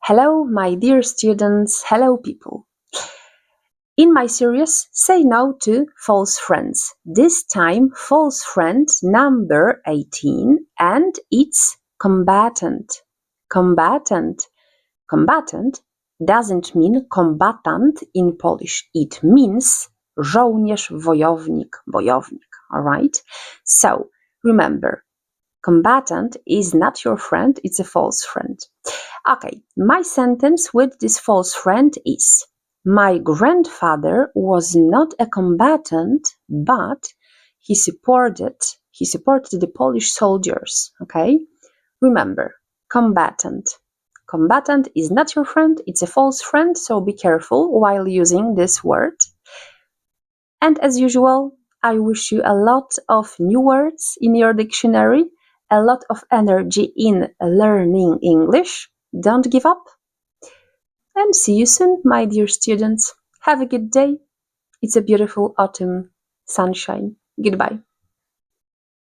Hello, my dear students. Hello, people. In my series, Say No to False Friends. This time, false friend number 18, and it's combatant. Combatant. Combatant doesn't mean combatant in Polish. It means żołnierz, wojownik, bojownik. Alright? So, remember, combatant is not your friend, it's a false friend. Okay, my sentence with this false friend is: my grandfather was not a combatant, but he supported the Polish soldiers. Okay? Remember, combatant. Combatant is not your friend, it's a false friend, so be careful while using this word. And as usual, I wish you a lot of new words in your dictionary, a lot of energy in learning English. Don't give up. And see you soon, my dear students. Have a good day. It's a beautiful autumn sunshine. Goodbye.